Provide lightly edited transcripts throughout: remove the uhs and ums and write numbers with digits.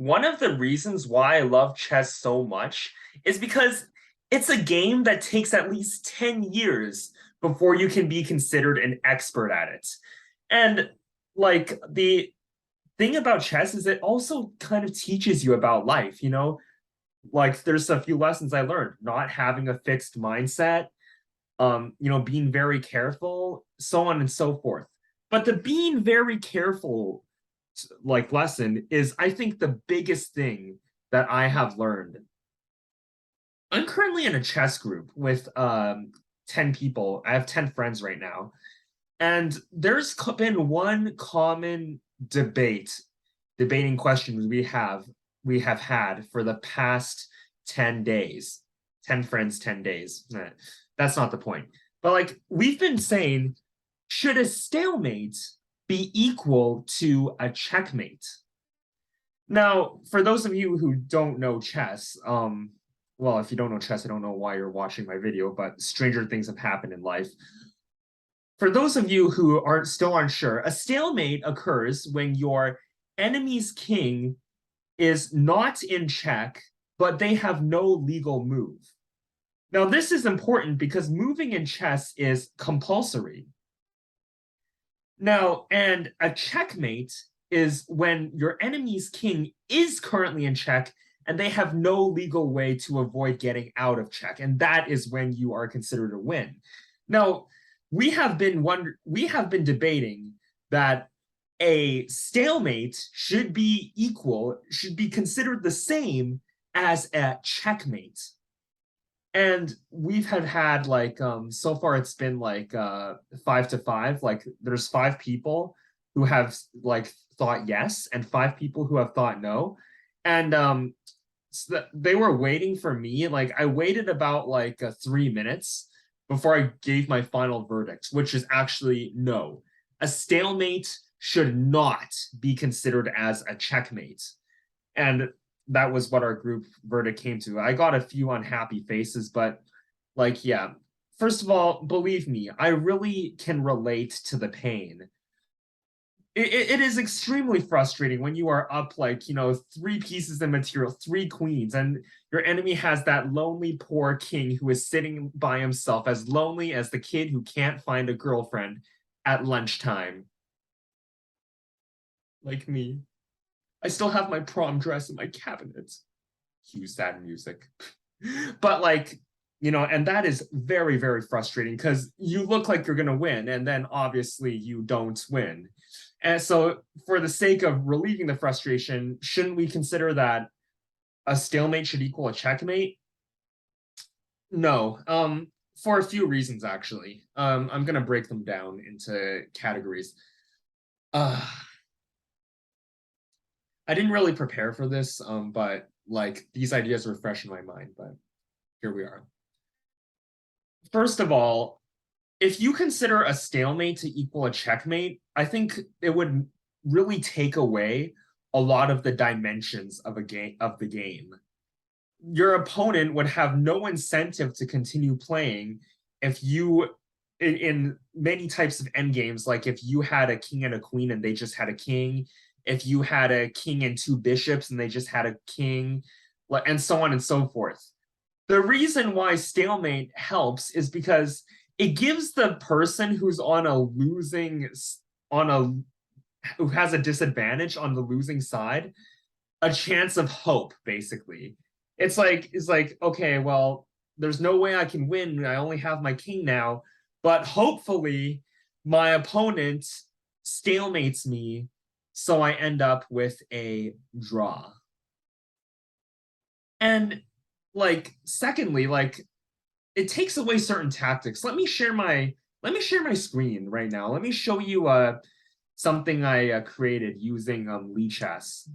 One of the reasons why I love chess so much is because it's a game that takes at least 10 years before you can be considered an expert at it. And like the thing about chess is it also kind of teaches you about life, Like there's a few lessons I learned, not having a fixed mindset, being very careful, so on and so forth. But the being very careful lesson is I think the biggest thing that I have learned. I'm currently in a chess group with 10 people. I have 10 friends right now. And there's been one common debating question we have had for the past 10 days. 10 friends, 10 days. That's not the point. But we've been saying, should a stalemate be equal to a checkmate? Now, for those of you who don't know chess, well, if you don't know chess, I don't know why you're watching my video, but stranger things have happened in life. For those of you who aren't still unsure, a stalemate occurs when your enemy's king is not in check, but they have no legal move. Now, this is important because moving in chess is compulsory. Now, and a checkmate is when your enemy's king is currently in check and they have no legal way to avoid getting out of check. And that is when you are considered a win. Now, we have been debating that a stalemate should be considered the same as a checkmate. And we've had so far it's been 5-5. Like there's 5 people who have thought yes and 5 people who have thought no. And so they were waiting for me. I waited about 3 minutes before I gave my final verdict, which is actually no. A stalemate should not be considered as a checkmate. And that was what our group verdict came to. I got a few unhappy faces, but yeah. First of all, believe me, I really can relate to the pain. It is extremely frustrating when you are up 3 pieces of material, 3 queens, and your enemy has that lonely poor king who is sitting by himself, as lonely as the kid who can't find a girlfriend at lunchtime. Like me. I still have my prom dress in my cabinet. Cue sad music. But and that is very, very frustrating because you look like you're going to win, and then obviously you don't win. And so for the sake of relieving the frustration, shouldn't we consider that a stalemate should equal a checkmate? No, for a few reasons, actually. I'm going to break them down into categories. I didn't really prepare for this, but these ideas were fresh in my mind, but here we are. First of all, if you consider a stalemate to equal a checkmate, I think it would really take away a lot of the dimensions of the game. Your opponent would have no incentive to continue playing if you in many types of endgames, like if you had a king and a queen and they just had a king, if you had a king and 2 bishops and they just had a king, and so on and so forth. The reason why stalemate helps is because it gives the person who's who has a disadvantage on the losing side a chance of hope, basically. It's like, okay, well, there's no way I can win. I only have my king now, but hopefully my opponent stalemates me, so I end up with a draw. And secondly, it takes away certain tactics. Let me share my screen right now. Let me show you something I created using Lichess.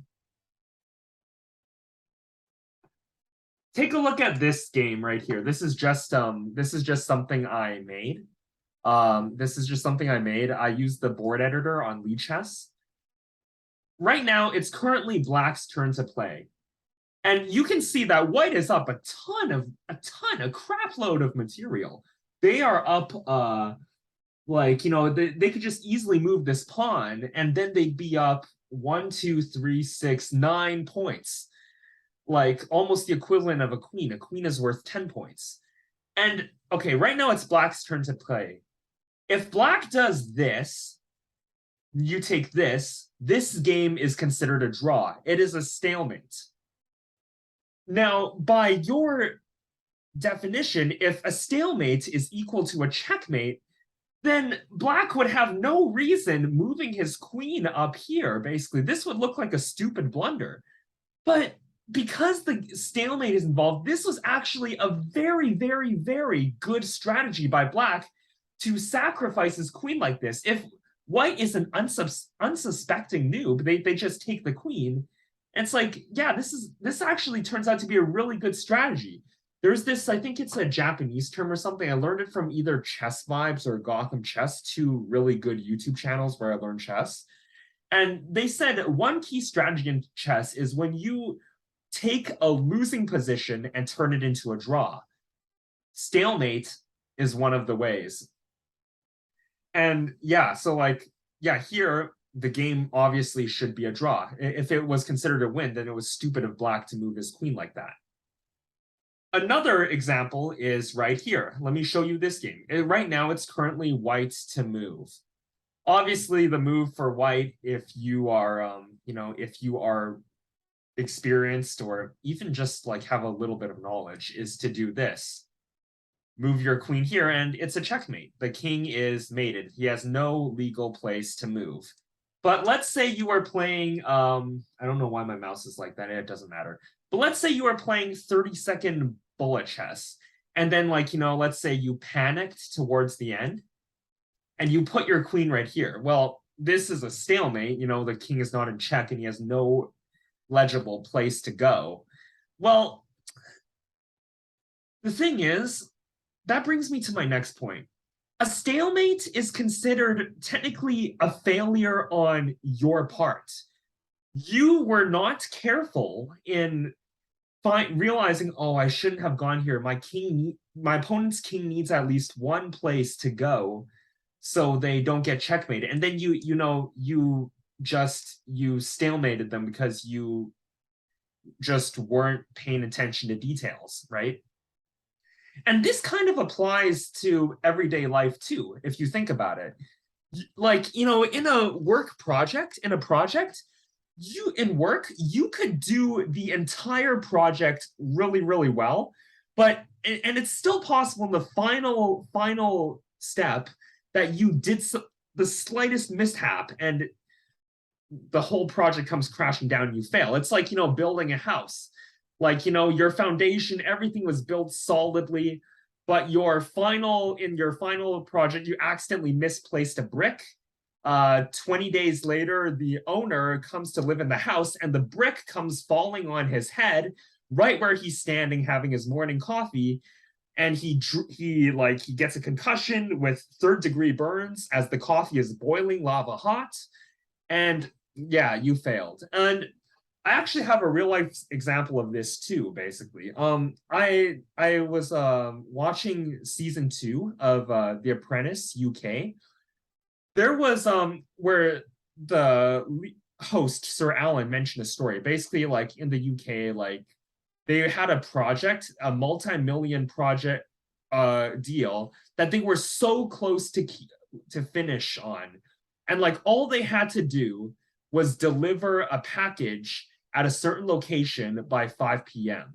Take a look at this game right here. This is just something I made. I used the board editor on Lichess. Right now, it's currently Black's turn to play. And you can see that White is up a crap load of material. They are up, they could just easily move this pawn, and then they'd be up 1, 2, 3, 6, 9 points. Like almost the equivalent of a queen. A queen is worth 10 points. And okay, right now it's black's turn to play. If black does this, you take this, this game is considered a draw. It is a stalemate. Now, by your definition, if a stalemate is equal to a checkmate, then black would have no reason moving his queen up here, basically. This would look like a stupid blunder. But because the stalemate is involved, this was actually a very, very, very good strategy by black to sacrifice his queen like this. If white is an unsuspecting noob, they just take the queen. And it's like, yeah, this actually turns out to be a really good strategy. There's this, I think it's a Japanese term or something. I learned it from either Chess Vibes or Gotham Chess, two really good YouTube channels where I learned chess. And they said one key strategy in chess is when you take a losing position and turn it into a draw. Stalemate is one of the ways. And yeah, so like, yeah, here, the game obviously should be a draw. If it was considered a win, then it was stupid of black to move his queen like that. Another example is right here. Let me show you this game. Right now, it's currently white to move. Obviously, the move for white, if you are, if you are experienced or even just like have a little bit of knowledge, is to do this. Move your queen here, and it's a checkmate. The king is mated. He has no legal place to move. But let's say you are playing, I don't know why my mouse is like that. It doesn't matter. But let's say you are playing 30-second bullet chess. And then, like, let's say you panicked towards the end and you put your queen right here. Well, this is a stalemate. The king is not in check and he has no legible place to go. Well, the thing is, that brings me to my next point. A stalemate is considered technically a failure on your part. You were not careful in realizing, oh, I shouldn't have gone here. My opponent's king needs at least one place to go so they don't get checkmated. And then you stalemated them because you just weren't paying attention to details, right? And this kind of applies to everyday life too, if you think about it. Like, in a work project, you could do the entire project really, really well, and it's still possible in the final step that you did the slightest mishap and the whole project comes crashing down and you fail. It's like, building a house. Like, your foundation, everything was built solidly, but in your final project, you accidentally misplaced a brick. 20 days later, the owner comes to live in the house and the brick comes falling on his head right where he's standing having his morning coffee. And he gets a concussion with 3rd-degree burns as the coffee is boiling lava hot. And yeah, you failed. And I actually have a real life example of this too, basically. I was watching season 2 of The Apprentice UK. There was where the host, Sir Alan, mentioned a story. Basically, like in the UK, like they had a project, a multi-million project deal that they were so close to finish on. And like all they had to do was deliver a package at a certain location by 5 p.m.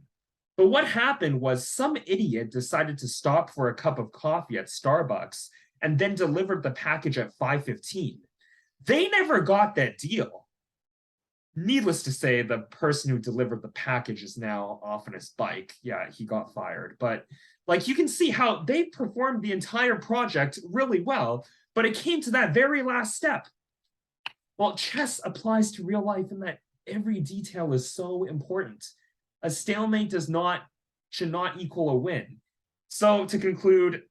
But what happened was some idiot decided to stop for a cup of coffee at Starbucks and then delivered the package at 5:15. They never got that deal. Needless to say, the person who delivered the package is now off on his bike. Yeah, he got fired. But like you can see how they performed the entire project really well, but it came to that very last step. Well, chess applies to real life in that every detail is so important. A stalemate should not equal a win. So to conclude,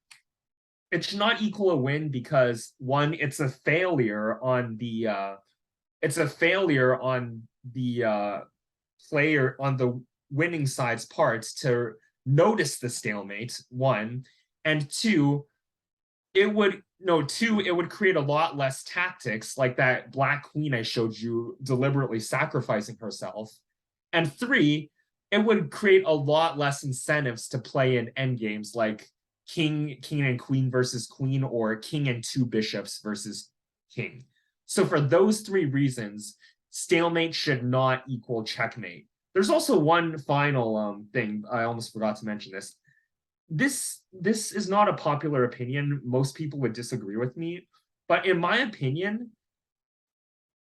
it should not equal a win because one, it's a failure on the player on the winning side's part to notice the stalemate, one, and two, it would no two, it would create a lot less tactics, like that black queen I showed you deliberately sacrificing herself. And three, it would create a lot less incentives to play in endgames like king and queen versus queen, or king and two bishops versus king. So for those three reasons, stalemate should not equal checkmate. There's also one final thing I almost forgot to mention. This is not a popular opinion. Most people would disagree with me, but in my opinion,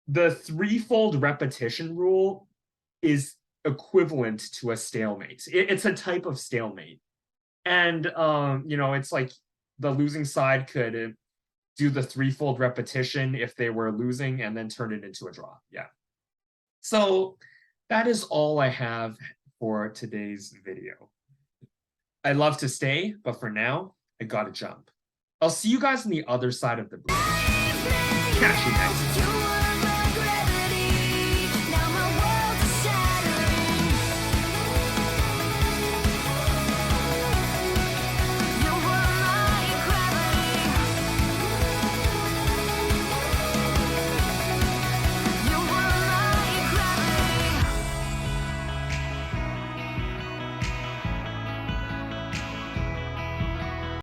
the threefold repetition rule is equivalent to a stalemate. It's a type of stalemate. And it's like the losing side could do the threefold repetition if they were losing and then turn it into a draw. Yeah. So that is all I have for today's video. I'd love to stay, but for now, I gotta jump. I'll see you guys on the other side of the bridge. Catch you next time.